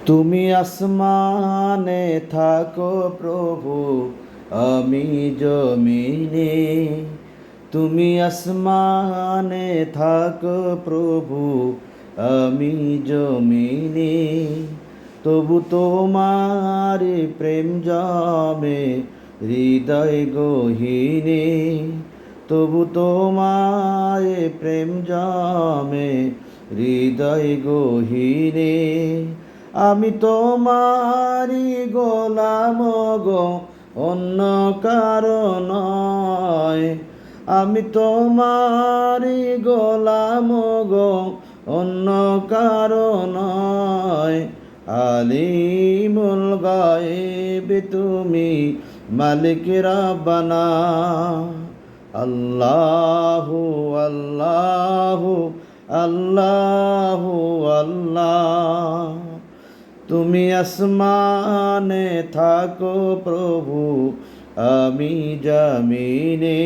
তুমি আসমানে থাকো প্রভু, আমি জমিনে। তুমি আসমানে থাকো প্রভু, আমি জমিনে। তবু তোমার প্রেম জমে হৃদয় গহীনে। তবু তোমার প্রেম জমে হৃদয় গহীনে। আমি তোমারি গোলাম গো, অন্য কারো নয়। আমি তোমারি গোলাম গো, অন্য কারো নয়। আলিমুল গায়েব তুমি, মালিক রাব্বানা। আল্লাহু আল্লাহু আল্লাহু আল্লাহ। তুমি আসমানে থাকো প্রভু, আমি জমিনে।